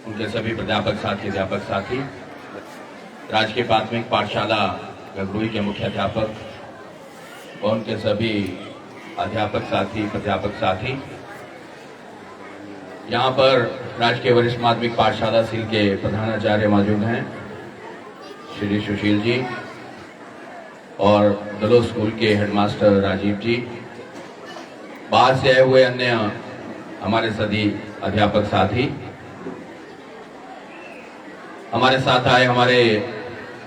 उनके सभी प्राध्यापक साथी, अध्यापक साथी, राजकीय प्राथमिक पाठशाला गगरुई के मुख्य अध्यापक और उनके सभी अध्यापक साथी, प्राध्यापक साथी, यहाँ पर राजकीय वरिष्ठ माध्यमिक पाठशाला सील के प्रधानाचार्य मौजूद हैं श्री सुशील जी और दलो स्कूल के हेडमास्टर राजीव जी, बाहर से आए हुए अन्य हमारे सभी अध्यापक साथी, हमारे साथ आए हमारे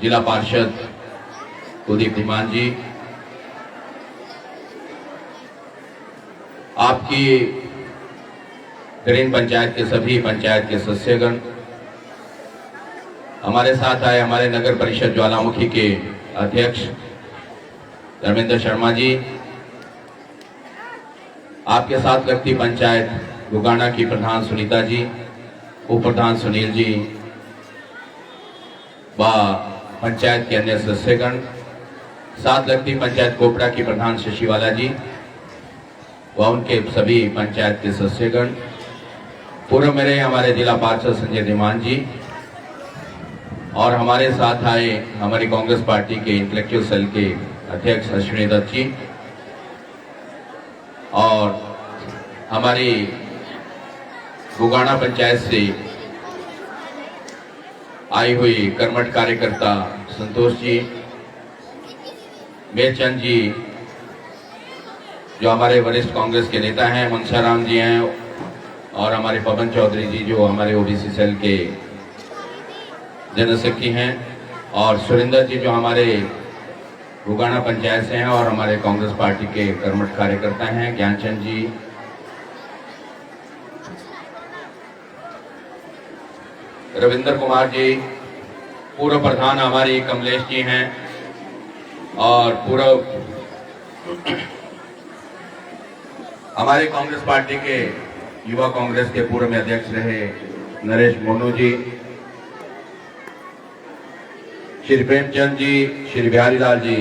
जिला पार्षद कुलदीप धीमान जी, आपकी ग्रीन पंचायत के सभी पंचायत के सदस्यगण, हमारे साथ आए हमारे नगर परिषद ज्वालामुखी के अध्यक्ष धर्मेंद्र शर्मा जी, आपके साथ लगती पंचायत गुगाना की प्रधान सुनीता जी, उप प्रधान सुनील जी व पंचायत के अन्य सदस्यगण, साथ लगती पंचायत कोपड़ा की प्रधान शशिवाला जी व उनके सभी पंचायत के सदस्यगण, पूर्व मेरे हमारे जिला पार्षद संजय धीमान जी और हमारे साथ आए हमारी कांग्रेस पार्टी के इंटेलेक्चुअल सेल के अध्यक्ष अश्विनी दत्त जी और हमारी गुगाना पंचायत से आई हुई कर्मठ कार्यकर्ता संतोष जी, मेरचंद जी जो हमारे वरिष्ठ कांग्रेस के नेता हैं, मुंशाराम जी हैं और हमारे पवन चौधरी जी जो हमारे ओबीसी सेल के जनशक्ति हैं और सुरेंद्र जी जो हमारे गुगाना पंचायत से हैं और हमारे कांग्रेस पार्टी के कर्मठ कार्यकर्ता हैं, ज्ञानचंद जी, रविंद्र कुमार जी, पूर्व प्रधान हमारी कमलेश जी हैं और पूर्व हमारे कांग्रेस पार्टी के युवा कांग्रेस के पूर्व में अध्यक्ष रहे नरेश मोनू जी, श्री प्रेमचंद जी, श्री बिहारी लाल जी,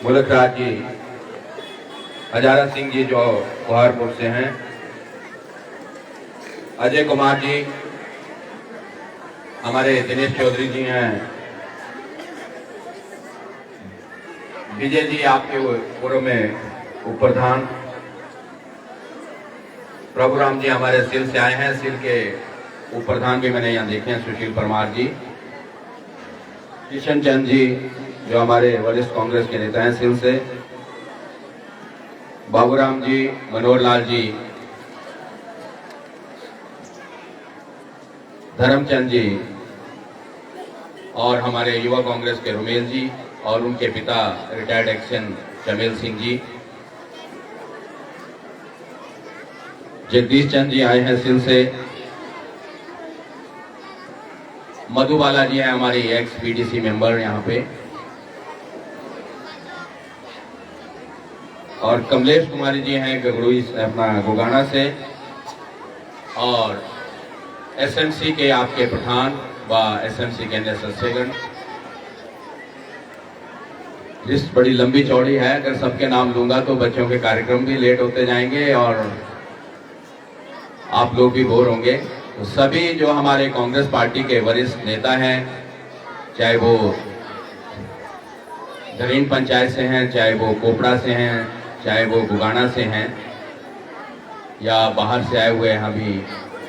मुलक राज जी, हजारा सिंह जी जो कुहारपुर से हैं, अजय कुमार जी, हमारे दिनेश चौधरी जी हैं, विजय जी आपके पूर्व में उप प्रधान, प्रभुराम जी हमारे सिल से आए हैं, सिल के उप प्रधान भी मैंने यहाँ देखे हैं, सुशील परमार जी, किशन चंद जी जो हमारे वरिष्ठ कांग्रेस के नेता हैं सिल से, बाबूराम जी, मनोहर लाल जी, धर्मचंद जी और हमारे युवा कांग्रेस के रुमेल जी और उनके पिता रिटायर्ड एक्शन चमेल सिंह जी, जगदीश चंद जी आए हैं सिल से, मधुबाला जी हैं हमारी एक्स पीडीसी मेंबर यहाँ पे और कमलेश कुमारी जी हैं गगरुई अपना गुगाना से और एसएमसी के आपके प्रधान व एसएमसी के अन्य सदस्यगण। लिस्ट बड़ी लंबी चौड़ी है, अगर सबके नाम लूंगा तो बच्चों के कार्यक्रम भी लेट होते जाएंगे और आप लोग भी बोर होंगे। तो सभी जो हमारे कांग्रेस पार्टी के वरिष्ठ नेता हैं, चाहे वो ग्रीन पंचायत से हैं, चाहे वो कोपड़ा से हैं, चाहे वो गुगाना से हैं या बाहर से आए हुए हैं, अभी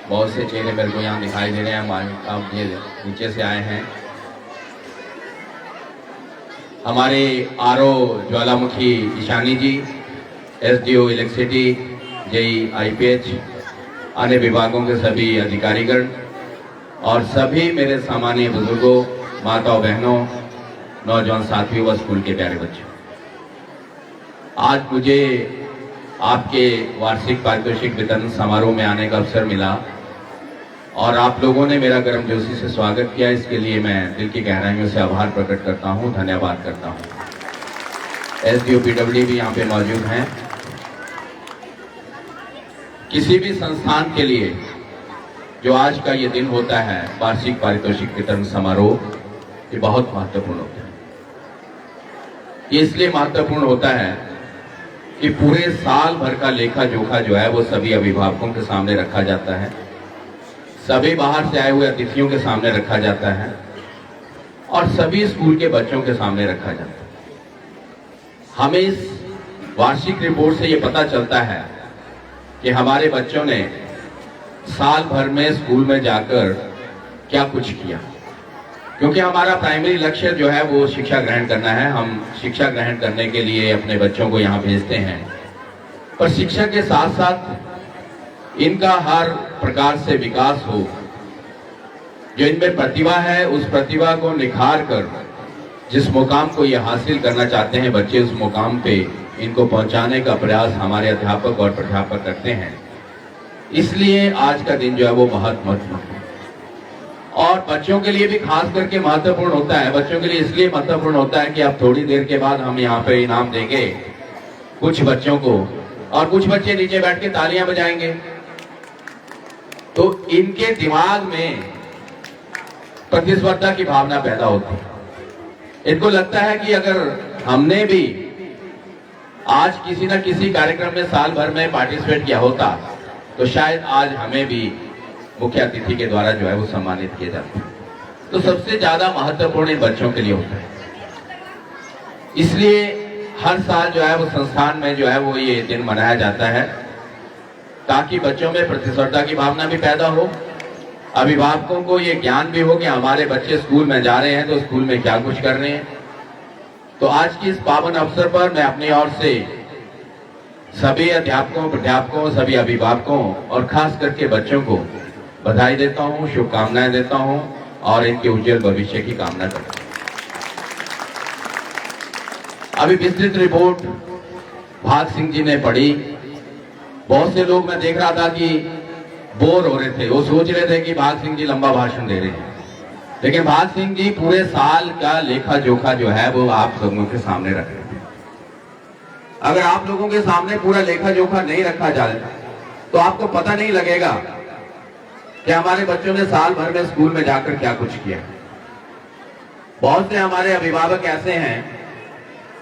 बहुत से चेहरे मेरे को यहाँ दिखाई दे रहे हैं, आप ये नीचे से आए हैं, हमारे आरओ ज्वालामुखी ईशानी जी, एसडीओ इलेक्ट्रिसिटी, जेई आईपीएच, अन्य विभागों के सभी अधिकारीगण और सभी मेरे सामान्य बुजुर्गों, माताओं, बहनों, नौजवान साथियों व स्कूल के प्यारे बच्चों, आज मुझे आपके वार्षिक पारितोषिक वितरण समारोह में आने का अवसर मिला और आप लोगों ने मेरा गर्मजोशी से स्वागत किया, इसके लिए मैं दिल की गहराइयों से आभार प्रकट करता हूं, धन्यवाद करता हूं। एसडीओ पीडब्ल्यू भी यहाँ पे मौजूद हैं। किसी भी संस्थान के लिए जो आज का ये दिन होता है वार्षिक पारितोषिक वितरण समारोह, ये बहुत महत्वपूर्ण होता है। ये इसलिए महत्वपूर्ण होता है कि पूरे साल भर का लेखा जोखा जो है वो सभी अभिभावकों के सामने रखा जाता है, सभी बाहर से आए हुए अतिथियों के सामने रखा जाता है और सभी स्कूल के बच्चों के सामने रखा जाता है। हमें इस वार्षिक रिपोर्ट से ये पता चलता है कि हमारे बच्चों ने साल भर में स्कूल में जाकर क्या कुछ किया, क्योंकि हमारा प्राइमरी लक्ष्य जो है वो शिक्षा ग्रहण करना है। हम शिक्षा ग्रहण करने के लिए अपने बच्चों को यहाँ भेजते हैं, पर शिक्षा के साथ साथ इनका हर प्रकार से विकास हो। जो इनमें प्रतिभा है उस प्रतिभा को निखार कर जिस मुकाम को ये हासिल करना चाहते हैं बच्चे, उस मुकाम पे इनको पहुंचाने का प्रयास हमारे अध्यापक और प्राध्यापक करते हैं। इसलिए आज का दिन जो है वो बहुत महत्वपूर्ण है और बच्चों के लिए भी खास करके महत्वपूर्ण होता है। बच्चों के लिए इसलिए महत्वपूर्ण होता है कि अब थोड़ी देर के बाद हम यहाँ पे इनाम देंगे कुछ बच्चों को और कुछ बच्चे नीचे बैठ के तालियां बजाएंगे, तो इनके दिमाग में प्रतिस्पर्धा की भावना पैदा होती है। इनको लगता है कि अगर हमने भी आज किसी न किसी कार्यक्रम में साल भर में पार्टिसिपेट किया होता तो शायद आज हमें भी मुख्य अतिथि के द्वारा जो है वो सम्मानित किया जाता। तो सबसे ज्यादा महत्वपूर्ण इन बच्चों के लिए होता है। इसलिए हर साल जो है वो संस्थान में जो है वो ये दिन मनाया जाता है ताकि बच्चों में प्रतिस्पर्धा की भावना भी पैदा हो, अभिभावकों को ये ज्ञान भी हो कि हमारे बच्चे स्कूल में जा रहे हैं तो स्कूल में क्या कुछ कर रहे हैं। तो आज की इस पावन अवसर पर मैं अपनी ओर से सभी अध्यापकों, प्राध्यापकों, सभी अभिभावकों और खास करके बच्चों को बधाई देता हूं, शुभकामनाएं देता हूं और इनके उज्जवल भविष्य की कामना करता हूं। अभी विस्तृत रिपोर्ट भाग सिंह जी ने पढ़ी। बहुत से लोग मैं देख रहा था कि बोर हो रहे थे, वो सोच रहे थे कि भाग सिंह जी लंबा भाषण दे रहे हैं, लेकिन भाग सिंह जी पूरे साल का लेखा जोखा जो है वो आप लोगों के सामने रख रहे हैं। अगर आप लोगों के सामने पूरा लेखा जोखा नहीं रखा जाए तो आपको पता नहीं लगेगा कि हमारे बच्चों ने साल भर में स्कूल में जाकर क्या कुछ किया। बहुत से हमारे अभिभावक ऐसे हैं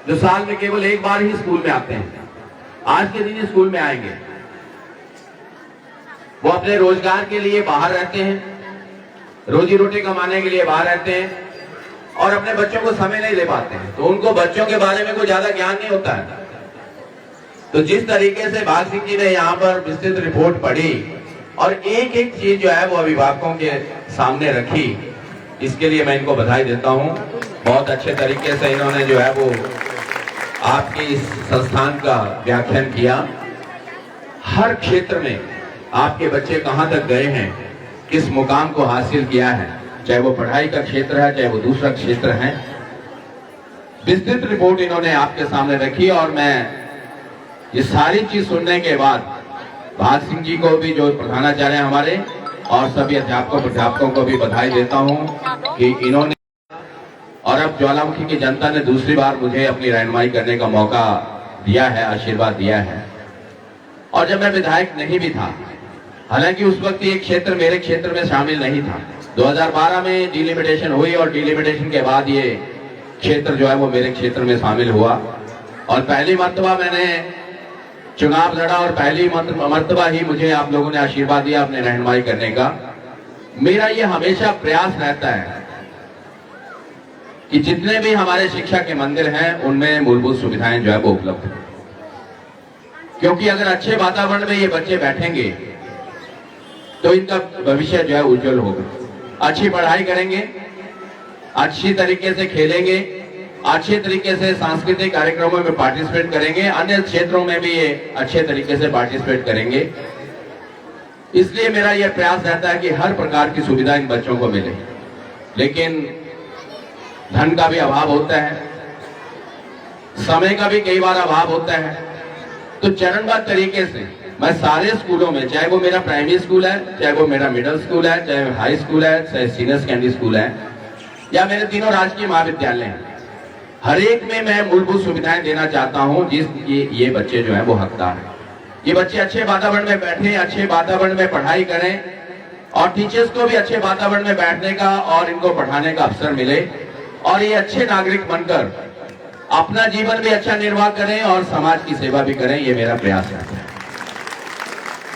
जो साल में केवल एक बार ही स्कूल में आते हैं, आज के दिन ही स्कूल में आएंगे। वो अपने रोजगार के लिए बाहर रहते हैं, रोजी रोटी कमाने के लिए बाहर रहते हैं और अपने बच्चों को समय नहीं दे पाते हैं, तो उनको बच्चों के बारे में कोई ज्यादा ज्ञान नहीं होता है। तो जिस तरीके से भाग सिंह जी ने यहाँ पर विस्तृत रिपोर्ट पढ़ी और एक एक चीज जो है वो अभिभावकों के सामने रखी, इसके लिए मैं इनको बधाई देता हूँ। बहुत अच्छे तरीके से इन्होंने जो है वो आपके इस संस्थान का व्याख्यान किया। हर क्षेत्र में आपके बच्चे कहाँ तक गए हैं, किस मुकाम को हासिल किया है, चाहे वो पढ़ाई का क्षेत्र है चाहे वो दूसरा क्षेत्र है, विस्तृत रिपोर्ट इन्होंने आपके सामने रखी। और मैं ये सारी चीज सुनने के बाद भाग सिंह जी को भी, जो प्रधानाचार्य हमारे, और सभी अध्यापकों प्राध्यापकों को भी बधाई देता हूं कि इन्होंने, और अब ज्वालामुखी की जनता ने दूसरी बार मुझे अपनी रहनुमाई करने का मौका दिया है, आशीर्वाद दिया है। और जब मैं विधायक नहीं भी था, हालांकि उस वक्त ये क्षेत्र मेरे क्षेत्र में शामिल नहीं था, 2012 में डिलिमिटेशन हुई और डिलिमिटेशन के बाद ये क्षेत्र जो है वो मेरे क्षेत्र में शामिल हुआ और पहली मर्तबा मैंने चुनाव लड़ा और पहली मर्तबा ही मुझे आप लोगों ने आशीर्वाद दिया अपने रहनुमाई करने का। मेरा ये हमेशा प्रयास रहता है कि जितने भी हमारे शिक्षा के मंदिर हैं उनमें मूलभूत सुविधाएं जो है वो उपलब्ध है, क्योंकि अगर अच्छे वातावरण में ये बच्चे बैठेंगे तो इनका भविष्य जो है उज्जवल होगा। अच्छी पढ़ाई करेंगे, अच्छी तरीके से खेलेंगे, अच्छे तरीके से सांस्कृतिक कार्यक्रमों में पार्टिसिपेट करेंगे, अन्य क्षेत्रों में भी ये अच्छे तरीके से पार्टिसिपेट करेंगे। इसलिए मेरा यह प्रयास रहता है कि हर प्रकार की सुविधा इन बच्चों को मिले, लेकिन धन का भी अभाव होता है, समय का भी कई बार अभाव होता है। तो चरणबद्ध तरीके से मैं सारे स्कूलों में, चाहे वो मेरा प्राइमरी स्कूल है, चाहे वो मेरा मिडिल स्कूल है, चाहे हाई स्कूल है, चाहे सीनियर सेकेंडरी स्कूल है, या मेरे तीनों राजकीय महाविद्यालय हैं, हर एक में मैं मूलभूत सुविधाएं देना चाहता हूं जिसकी ये बच्चे जो है वो हकदार हैं। ये बच्चे अच्छे वातावरण में बैठे, अच्छे वातावरण में पढ़ाई करें और टीचर्स को भी अच्छे वातावरण में बैठने का और इनको पढ़ाने का अवसर मिले और ये अच्छे नागरिक बनकर अपना जीवन भी अच्छा निर्वाह करें और समाज की सेवा भी करें। ये मेरा प्रयास है।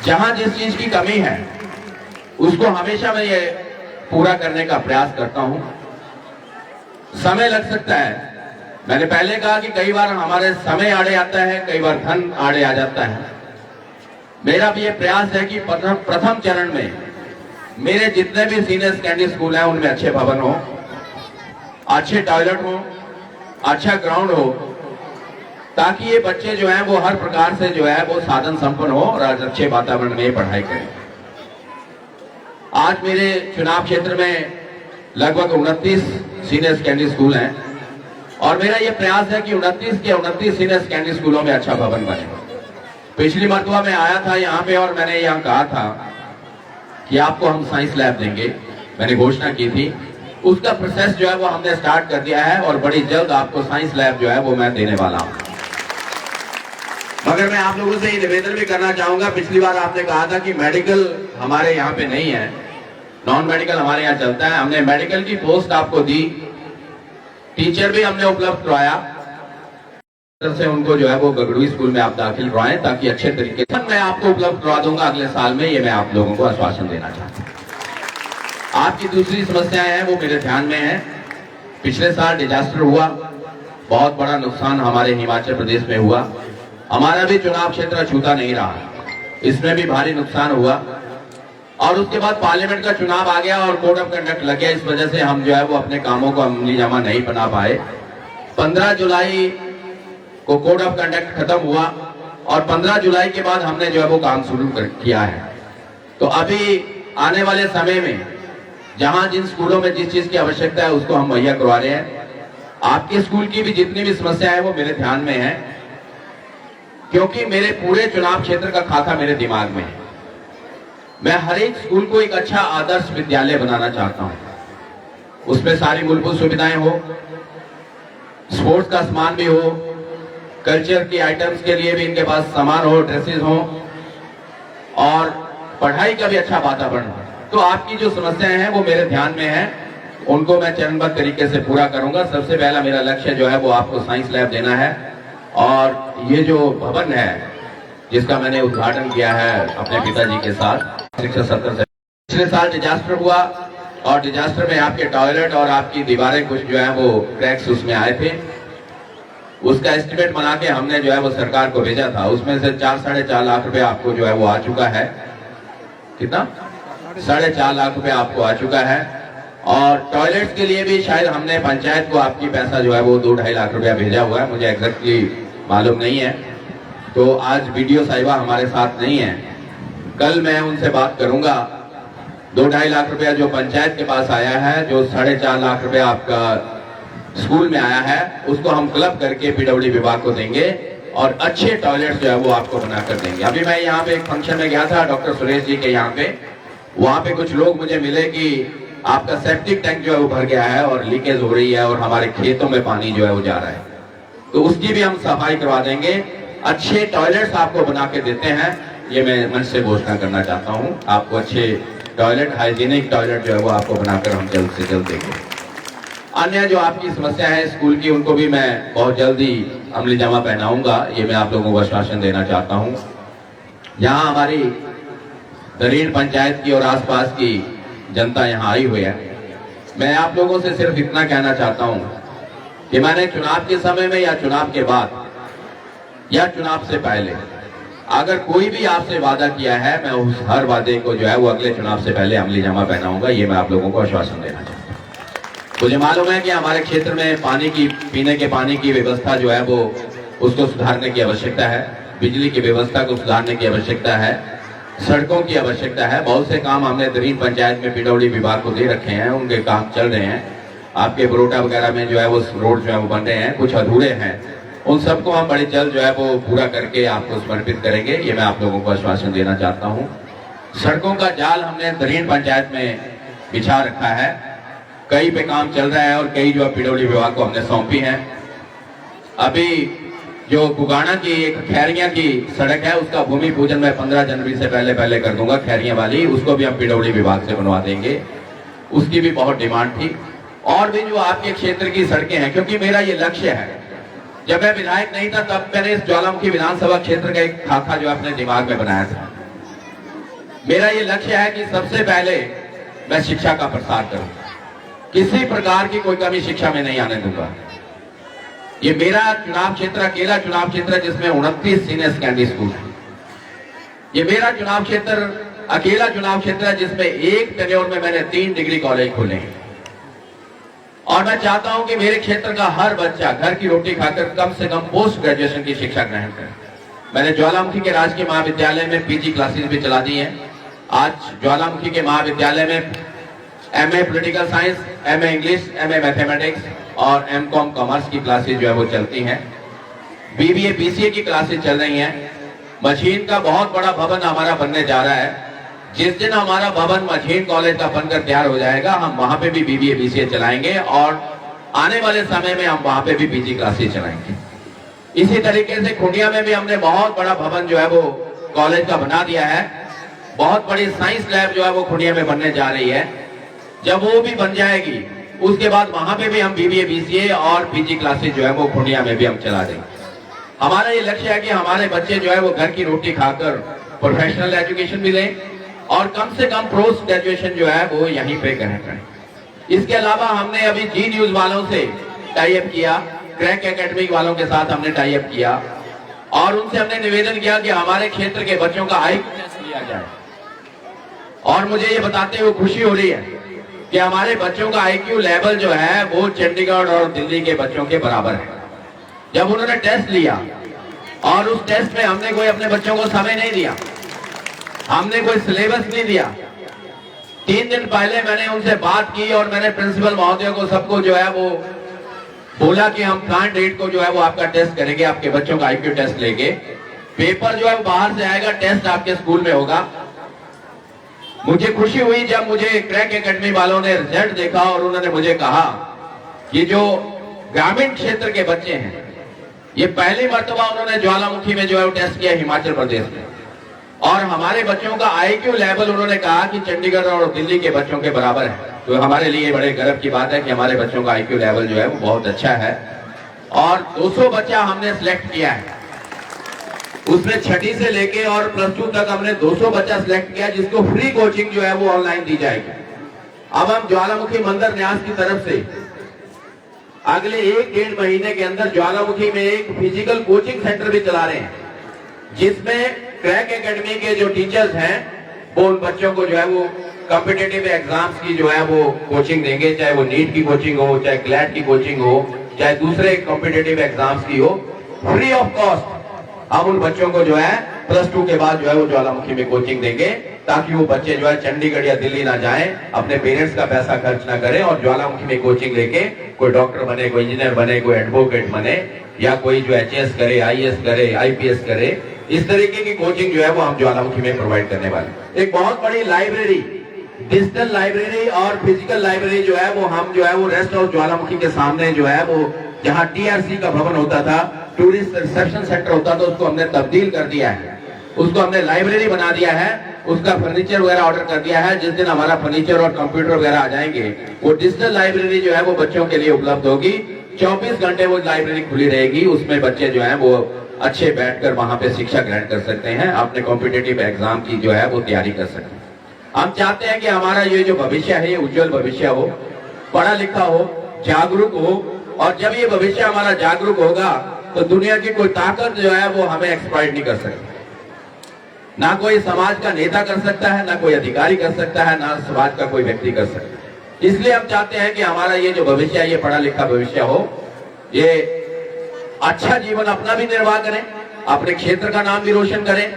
जहां जिस चीज की कमी है उसको हमेशा मैं ये पूरा करने का प्रयास करता हूं। समय लग सकता है, मैंने पहले कहा कि कई बार हमारे समय आड़े आता है, कई बार धन आड़े आ जाता है। मेरा भी ये प्रयास है कि प्रथम चरण में मेरे जितने भी सीनियर सेकेंडरी स्कूल हैं उनमें अच्छे भवन हो, अच्छे टॉयलेट हो, अच्छा ग्राउंड हो, ताकि ये बच्चे जो हैं वो हर प्रकार से जो है वो साधन संपन्न हो और अच्छे वातावरण में पढ़ाई करें। आज मेरे चुनाव क्षेत्र में लगभग 29 सीनियर सेकेंडरी स्कूल हैं और मेरा यह प्रयास है कि 29 के 29 सीनियर सेकेंडरी स्कूलों में अच्छा भवन बने। पिछली मरतबा मैं आया था यहाँ पे और मैंने यहाँ कहा था कि आपको हम साइंस लैब देंगे, मैंने घोषणा की थी। उसका प्रोसेस जो है वो हमने स्टार्ट कर दिया है और बड़ी जल्द आपको साइंस लैब जो है वो मैं देने वाला हूँ। मगर मैं आप लोगों से ये निवेदन भी करना चाहूंगा, पिछली बार आपने कहा था कि मेडिकल हमारे यहाँ पे नहीं है, नॉन मेडिकल हमारे यहाँ चलता है। हमने मेडिकल की पोस्ट आपको दी, टीचर भी हमने उपलब्ध करवाया से उनको जो है वो गगड़ुई स्कूल में आप दाखिल करवाएं ताकि अच्छे तरीके से मैं आपको उपलब्ध करवा दूंगा अगले साल में। ये मैं आप लोगों को आश्वासन देना चाहता हूं। आपकी दूसरी समस्याएं हैं वो मेरे ध्यान में है। पिछले साल डिजास्टर हुआ, बहुत बड़ा नुकसान हमारे हिमाचल प्रदेश में हुआ। हमारा भी चुनाव क्षेत्र अछूता नहीं रहा, इसमें भी भारी नुकसान हुआ और उसके बाद पार्लियामेंट का चुनाव आ गया और कोड ऑफ कंडक्ट लग गया। इस वजह से हम जो है वो अपने कामों को अमली जामा नहीं बना पाए। 15 जुलाई को कोड ऑफ कंडक्ट खत्म हुआ और 15 जुलाई के बाद हमने जो है वो काम शुरू किया है। तो अभी आने वाले समय में जहां जिन स्कूलों में जिस चीज की आवश्यकता है उसको हम मुहैया करवा रहे हैं। आपके स्कूल की भी जितनी भी समस्या है वो मेरे ध्यान में है, क्योंकि मेरे पूरे चुनाव क्षेत्र का खाका मेरे दिमाग में है। मैं हर एक स्कूल को एक अच्छा आदर्श विद्यालय बनाना चाहता हूं। उसमें सारी मूलभूत सुविधाएं हो, स्पोर्ट्स का सामान भी हो, कल्चर की आइटम्स के लिए भी इनके पास सामान हो, ड्रेसेस हो और पढ़ाई का भी अच्छा वातावरण हो। तो आपकी जो समस्याएं हैं वो मेरे ध्यान में है, उनको मैं चरणबद्ध तरीके से पूरा करूंगा। सबसे पहला मेरा लक्ष्य जो है वो आपको साइंस लैब देना है और ये जो भवन है जिसका मैंने उद्घाटन किया है अपने पिताजी के साथ शिक्षा सत्र से। पिछले साल डिजास्टर हुआ और डिजास्टर में आपके टॉयलेट और आपकी दीवारें कुछ जो है वो क्रैक्स उसमें आए थे। उसका एस्टिमेट बना के हमने जो है वो सरकार को भेजा था। उसमें से 4-4.5 लाख रुपए आपको जो है वो आ चुका है। कितना? 4.5 लाख रुपए आपको आ चुका है। और टॉयलेट्स के लिए भी शायद हमने पंचायत को आपकी पैसा जो है वो 2-2.5 लाख रुपया भेजा हुआ है, मुझे एग्जैक्टली मालूम नहीं है। तो आज वीडियो साहिबा हमारे साथ नहीं है, कल मैं उनसे बात करूंगा। 2-2.5 लाख रुपया जो पंचायत के पास आया है, जो 4.5 लाख रुपया आपका स्कूल में आया है, उसको हम क्लब करके पीडब्ल्यूडी विभाग को देंगे और अच्छे टॉयलेट जो है वो आपको बनाकर देंगे। अभी मैं यहाँ पे एक फंक्शन में गया था डॉक्टर सुरेश जी के यहाँ पे, वहां पे कुछ लोग मुझे मिले कि आपका सेप्टिक टैंक जो है वो भर गया है और लीकेज हो रही है और हमारे खेतों में पानी जो है वो जा रहा है, तो उसकी भी हम सफाई करवा देंगे। अच्छे टॉयलेट्स आपको बना के देते हैं, ये मैं मंच से घोषणा करना चाहता हूँ। आपको अच्छे टॉयलेट, हाइजीनिक टॉयलेट जो है वो आपको बनाकर हम जल्द से जल्द देंगे। अन्य जो आपकी समस्या है स्कूल की, उनको भी मैं बहुत जल्दी अमली जामा पहनाऊंगा, ये मैं आप लोगों को आश्वासन देना चाहता हूं। यहाँ हमारी दरीन पंचायत की और आसपास की जनता यहाँ आई हुई है। मैं आप लोगों से सिर्फ इतना कहना चाहता हूं कि मैंने चुनाव के समय में या चुनाव के बाद या चुनाव से पहले अगर कोई भी आपसे वादा किया है, मैं उस हर वादे को जो है वो अगले चुनाव से पहले अमली जामा पहनाऊंगा, ये मैं आप लोगों को आश्वासन देना चाहता हूँ। मुझे मालूम है कि हमारे क्षेत्र में पानी की, पीने के पानी की व्यवस्था जो है वो उसको सुधारने की आवश्यकता है, बिजली की व्यवस्था को सुधारने की आवश्यकता है, सड़कों की आवश्यकता है। बहुत से काम हमने दरीन पंचायत में पीडब्ल्यूडी विभाग को दे रखे हैं, उनके काम चल रहे हैं। आपके बरोटा वगैरह में जो है वो रोड जो है वो बन रहे हैं, कुछ अधूरे हैं, उन सबको हम बड़ी जल्द जो है वो पूरा करके आपको समर्पित करेंगे, ये मैं आप लोगों को आश्वासन देना चाहता हूँ। सड़कों का जाल हमने दरीन पंचायत में बिछा रखा है, कई पे काम चल रहा है और कई जो पीडब्ल्यूडी विभाग को हमने सौंपी है। अभी जो बुगाना की एक खैरियां की सड़क है, उसका भूमि पूजन मैं 15 जनवरी से पहले कर दूंगा, खैरियां वाली, उसको भी हम पीडब्ल्यूडी विभाग से बनवा देंगे। उसकी भी बहुत डिमांड थी। और भी जो आपके क्षेत्र की सड़कें हैं, क्योंकि मेरा ये लक्ष्य है, जब मैं विधायक नहीं था तब मैंने इस ज्वालामुखी विधानसभा क्षेत्र का एक खाका जो अपने दिमाग में बनाया था। मेरा ये लक्ष्य है कि सबसे पहले मैं शिक्षा का प्रसार करूं, किसी प्रकार की कोई कमी शिक्षा में नहीं आने दूंगा। ये मेरा चुनाव क्षेत्र अकेला चुनाव क्षेत्र है जिसमें 29 सीनियर सेकेंडरी स्कूल है। ये मेरा चुनाव क्षेत्र अकेला चुनाव क्षेत्र है जिसमें एक टेन्योर में मैंने 3 डिग्री कॉलेज खोले हैं। और मैं चाहता हूं कि मेरे क्षेत्र का हर बच्चा घर की रोटी खाकर कम से कम पोस्ट ग्रेजुएशन की शिक्षा ग्रहण करे। मैंने ज्वालामुखी के राजकीय महाविद्यालय में पीजी क्लासेस भी चला दी हैं। आज ज्वालामुखी के महाविद्यालय में MA political science, MA English, MA mathematics और एमकॉम कॉमर्स की क्लासेस जो है वो चलती हैं। बीबीए बीसीए की क्लासेस चल रही हैं। मशीन का बहुत बड़ा भवन हमारा बनने जा रहा है। जिस दिन हमारा भवन मशीन कॉलेज का बनकर तैयार हो जाएगा, हम वहां पे भी बीबीए बीसीए चलाएंगे और आने वाले समय में हम वहां पे भी पीजी क्लासेस चलाएंगे। इसी तरीके से खुंडिया में भी हमने बहुत बड़ा भवन जो है वो कॉलेज का बना दिया है। बहुत बड़ी साइंस लैब जो है वो खुंडिया में बनने जा रही है। जब वो भी बन जाएगी उसके बाद वहां पे भी हम बीबीए बीसीए और पीजी क्लासेस जो है वो खुंडिया में भी हम चला देंगे। हमारा ये लक्ष्य है कि हमारे बच्चे जो है वो घर की रोटी खाकर प्रोफेशनल एजुकेशन भी लें और कम से कम पोस्ट ग्रेजुएशन जो है वो यहीं पे ग्रहण करें। इसके अलावा हमने अभी जी न्यूज वालों से टाई अप किया, क्रैक एकेडमी वालों के साथ हमने टाई अप किया और उनसे हमने निवेदन किया कि हमारे क्षेत्र के बच्चों का IQ टेस्ट लिया जाए। और मुझे ये बताते हुए खुशी हो रही है कि हमारे बच्चों का IQ लेवल जो है वो चंडीगढ़ और दिल्ली के बच्चों के बराबर है। जब उन्होंने टेस्ट लिया और उस टेस्ट में हमने कोई अपने बच्चों को समय नहीं दिया, हमने कोई सिलेबस नहीं दिया। 3 दिन पहले मैंने उनसे बात की और मैंने प्रिंसिपल महोदय को सबको जो है वो बोला कि हम प्लान डेट को जो है वो आपका टेस्ट करेंगे, आपके बच्चों का IQ टेस्ट लेंगे। पेपर जो है वो बाहर से आएगा, टेस्ट आपके स्कूल में होगा। मुझे खुशी हुई जब मुझे क्रैक एकेडमी वालों ने रिजल्ट देखा और उन्होंने मुझे कहा कि जो ग्रामीण क्षेत्र के बच्चे हैं, ये पहली मर्तबा उन्होंने ज्वालामुखी में जो है वो टेस्ट किया हिमाचल प्रदेश में, और हमारे बच्चों का IQ लेवल उन्होंने कहा कि चंडीगढ़ और दिल्ली के बच्चों के बराबर है। तो हमारे लिए बड़े गर्व की बात है कि हमारे बच्चों का IQ लेवल जो है वो बहुत अच्छा है। और 200 बच्चा हमने सिलेक्ट किया है, उसमें छठी से लेके और +2 तक हमने 200 बच्चा सिलेक्ट किया जिसको फ्री कोचिंग जो है वो ऑनलाइन दी जाएगी। अब हम ज्वालामुखी मंदिर न्यास की तरफ से अगले 1-1.5 महीने के अंदर ज्वालामुखी में एक फिजिकल कोचिंग सेंटर भी चला रहे हैं, जिसमें क्रैक एकेडमी के जो टीचर्स हैं वो उन बच्चों को जो है वो कॉम्पिटिटिव एग्जाम्स की जो है वो कोचिंग देंगे, चाहे वो नीट की कोचिंग हो, चाहे क्लैट की कोचिंग हो, चाहे दूसरे कॉम्पिटिटिव एग्जाम्स की हो, फ्री ऑफ कॉस्ट हम उन बच्चों को जो है +2 के बाद जो है वो ज्वालामुखी में कोचिंग देंगे, ताकि वो बच्चे जो है चंडीगढ़ या दिल्ली ना जाएं, अपने पेरेंट्स का पैसा खर्च ना करें और ज्वालामुखी में कोचिंग लेके कोई डॉक्टर बने, कोई इंजीनियर बने, कोई एडवोकेट बने, या कोई जो HAS करे, IAS करे, IPS करे। इस तरीके की कोचिंग जो है वो हम ज्वालामुखी में प्रोवाइड करने वाले। एक बहुत बड़ी लाइब्रेरी, डिजिटल लाइब्रेरी और फिजिकल लाइब्रेरी जो है वो हम जो है वो रेस्ट हाउस ज्वालामुखी के सामने जो है वो जहाँ TRC का भवन होता था, टूरिस्ट रिसेप्शन सेंटर होता था, उसको हमने तब्दील कर दिया है, उसको हमने लाइब्रेरी बना दिया है, उसका फर्नीचर वगैरह ऑर्डर कर दिया है। जिस दिन हमारा फर्नीचर और कंप्यूटर वगैरह आ जाएंगे, वो डिजिटल लाइब्रेरी जो है वो बच्चों के लिए उपलब्ध होगी। 24 घंटे वो लाइब्रेरी खुली रहेगी, उसमें बच्चे जो है वो अच्छे बैठकर वहां पे शिक्षा ग्रहण कर सकते हैं, अपने कॉम्पिटिटिव एग्जाम की जो है वो तैयारी कर सकते हैं। हम चाहते हैं कि हमारा ये जो भविष्य है ये उज्जवल भविष्य हो, पढ़ा लिखा हो, जागरूक हो, और जब ये भविष्य हमारा जागरूक होगा तो दुनिया की कोई ताकत जो है वो हमें एक्सप्लॉइट नहीं कर सकती। ना कोई समाज का नेता कर सकता है, ना कोई अधिकारी कर सकता है, ना समाज का कोई व्यक्ति कर सकता है। इसलिए हम चाहते हैं कि हमारा ये जो भविष्य है ये पढ़ा लिखा भविष्य हो, ये अच्छा जीवन अपना भी निर्वाह करें, अपने क्षेत्र का नाम भी रोशन करें,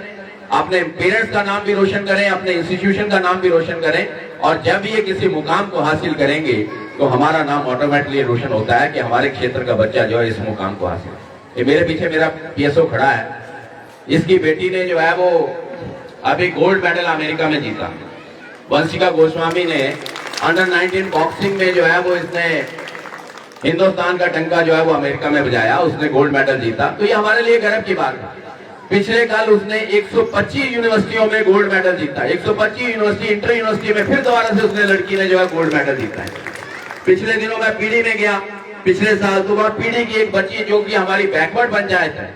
अपने पेरेंट्स का नाम भी रोशन करें, अपने इंस्टीट्यूशन का नाम भी रोशन करें, और जब ये किसी मुकाम को हासिल करेंगे तो हमारा नाम ऑटोमेटिकली रोशन होता है कि हमारे क्षेत्र का बच्चा जो है इस मुकाम को हासिल। ये मेरे पीछे मेरा PSO खड़ा है, इसकी बेटी ने जो है वो अभी गोल्ड मेडल अमेरिका में जीता। वंशिका गोस्वामी ने अंडर-19 बॉक्सिंग में जो है वो इसने हिंदुस्तान का डंका जो है वो अमेरिका में बजाया, उसने गोल्ड मेडल जीता। तो ये हमारे लिए गर्व की बात है। पिछले कल उसने 125 यूनिवर्सिटियों में गोल्ड मेडल जीता, 125 यूनिवर्सिटी, इंटर यूनिवर्सिटी में फिर दोबारा से उसने लड़की ने जो है गोल्ड मेडल जीता है। पिछले दिनों में पीढ़ी में गया, पिछले साल तो पीढ़ी की एक बच्ची जो कि हमारी बैकवर्ड पंचायत है,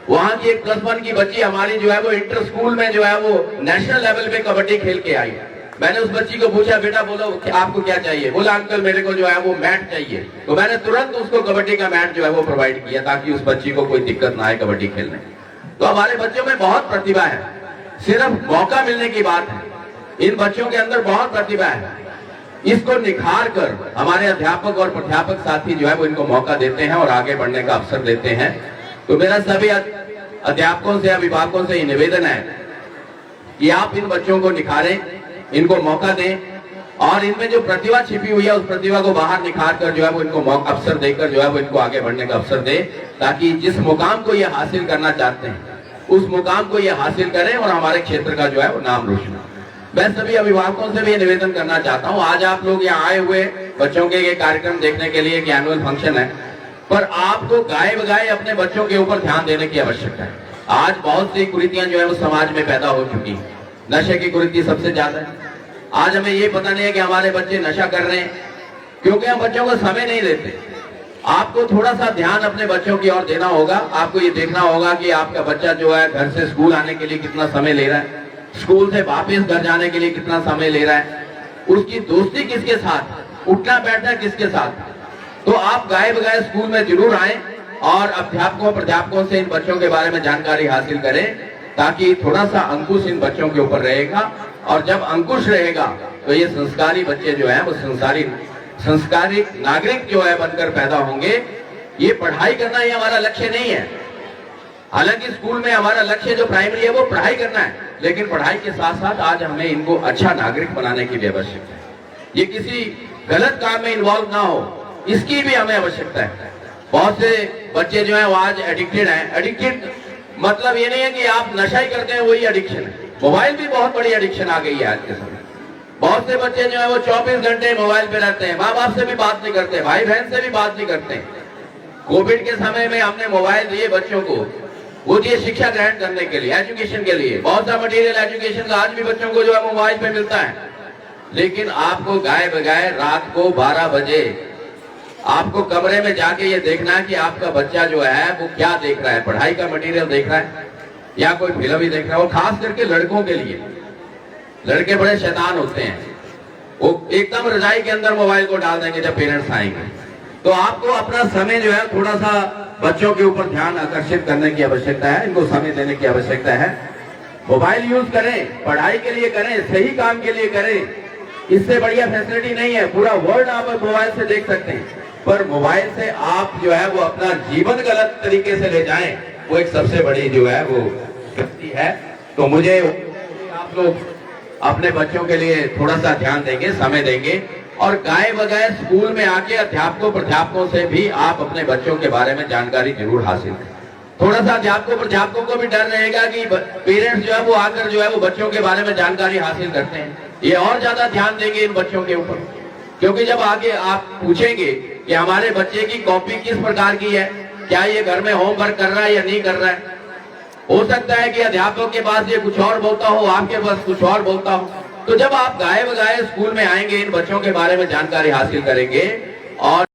वहां की एक +1 की बच्ची हमारी जो है वो इंटर स्कूल में जो है वो नेशनल लेवल पे कबड्डी खेल के आई। मैंने उस बच्ची को पूछा, बेटा बोलो आपको क्या चाहिए? बोला अंकल मेरे को जो है वो मैट चाहिए। तो मैंने तुरंत उसको कबड्डी का मैट जो है वो प्रोवाइड किया ताकि उस बच्ची को कोई दिक्कत ना आए कबड्डी खेलने। तो हमारे बच्चों में बहुत प्रतिभा है, सिर्फ मौका मिलने की बात है। इन बच्चों के अंदर बहुत प्रतिभा है, इसको निखार कर हमारे अध्यापक और प्राध्यापक साथी जो है वो इनको मौका देते हैं और आगे बढ़ने का अवसर देते हैं। तो मेरा सभी अध्यापकों से, अभिभावकों से निवेदन है कि आप इन बच्चों को निखारें, इनको मौका दें और इनमें जो प्रतिभा छिपी हुई है उस प्रतिभा को बाहर निखार कर जो है वो इनको अवसर देकर जो है वो इनको आगे बढ़ने का अवसर दे, ताकि जिस मुकाम को ये हासिल करना चाहते हैं उस मुकाम को ये हासिल करें और हमारे क्षेत्र का जो है वो नाम रोशन। मैं सभी अभिभावकों से भी निवेदन करना चाहता हूं, आज आप लोग यहाँ आए हुए बच्चों के ये कार्यक्रम देखने के लिए, एनुअल फंक्शन है, पर आपको गाए बगाए अपने बच्चों के ऊपर ध्यान देने की आवश्यकता है। आज बहुत सी कुरीतियां जो है वो समाज में पैदा हो चुकी हैं, नशे की कुरीति सबसे ज्यादा है। आज हमें ये पता नहीं है कि हमारे बच्चे नशा कर रहे हैं क्योंकि हम बच्चों को समय नहीं देते। आपको थोड़ा सा ध्यान अपने बच्चों की ओर देना होगा। आपको ये देखना होगा कि आपका बच्चा जो है घर से स्कूल आने के लिए कितना समय ले रहा है, स्कूल से वापस घर जाने के लिए कितना समय ले रहा है, उसकी दोस्ती किसके साथ, उठना बैठना किसके साथ। तो आप गाए बगाए स्कूल में जरूर आए और अध्यापकों प्राध्यापकों से इन बच्चों के बारे में जानकारी हासिल करें, ताकि थोड़ा सा अंकुश इन बच्चों के ऊपर रहेगा। और जब अंकुश रहेगा तो ये संस्कारी बच्चे जो है वो संस्कारी नागरिक जो है बनकर पैदा होंगे। ये पढ़ाई करना ये हमारा लक्ष्य नहीं है। हालांकि स्कूल में हमारा लक्ष्य जो प्राइमरी है वो पढ़ाई करना है, लेकिन पढ़ाई के साथ साथ आज हमें इनको अच्छा नागरिक बनाने की भी आवश्यकता है। ये किसी गलत काम में इन्वॉल्व ना हो, इसकी भी हमें आवश्यकता है। बहुत से बच्चे जो है वो आज एडिक्टेड हैं। एडिक्टेड मतलब ये नहीं है कि आप नशा ही करते हैं वही एडिक्शन है। मोबाइल भी बहुत बड़ी एडिक्शन आ गई है आज के समय। बहुत से बच्चे जो है वो 24 घंटे मोबाइल पे रहते हैं, माँ बाप से भी बात नहीं करते, भाई बहन से भी बात नहीं करते। कोविड के समय में हमने मोबाइल दिए बच्चों को, वो दिए शिक्षा ग्रहण करने के लिए, एजुकेशन के लिए। बहुत सा मटेरियल एजुकेशन का आज भी बच्चों को जो है मोबाइल पे मिलता है। लेकिन आपको गाए बगाए रात को 12 बजे आपको कमरे में जाके ये देखना है कि आपका बच्चा जो है वो क्या देख रहा है, पढ़ाई का मटेरियल देख रहा है या कोई फिल्म ही देख रहा है। वो खास करके लड़कों के लिए, लड़के बड़े शैतान होते हैं, वो एकदम रजाई के अंदर मोबाइल को डाल देंगे जब पेरेंट्स आएंगे। तो आपको अपना समय जो है थोड़ा सा बच्चों के ऊपर ध्यान आकर्षित करने की आवश्यकता है, इनको समय देने की आवश्यकता है। मोबाइल यूज करें, पढ़ाई के लिए करें, सही काम के लिए करें, इससे बढ़िया फैसिलिटी नहीं है। पूरा वर्ल्ड आप मोबाइल से देख सकते हैं, पर मोबाइल से आप जो है वो अपना जीवन गलत तरीके से ले जाएं, वो एक सबसे बड़ी जो है वो गलती है। तो मुझे आप लोग अपने बच्चों के लिए थोड़ा सा ध्यान देंगे, समय देंगे और गाए बगाए स्कूल में आके अध्यापकों प्राध्यापकों से भी आप अपने बच्चों के बारे में जानकारी जरूर हासिल करें। थोड़ा सा अध्यापकों प्राध्यापकों को भी डर रहेगा कि पेरेंट्स जो है वो आकर जो है वो बच्चों के बारे में जानकारी हासिल करते हैं, ये और ज्यादा ध्यान देंगे इन बच्चों के ऊपर। क्योंकि जब आगे आप पूछेंगे कि हमारे बच्चे की कॉपी किस प्रकार की है, क्या ये घर में होमवर्क कर रहा है या नहीं कर रहा है, हो सकता है कि अध्यापक के पास ये कुछ और बोलता हो, आपके पास कुछ और बोलता हो। तो जब आप गाए बगाए स्कूल में आएंगे, इन बच्चों के बारे में जानकारी हासिल करेंगे और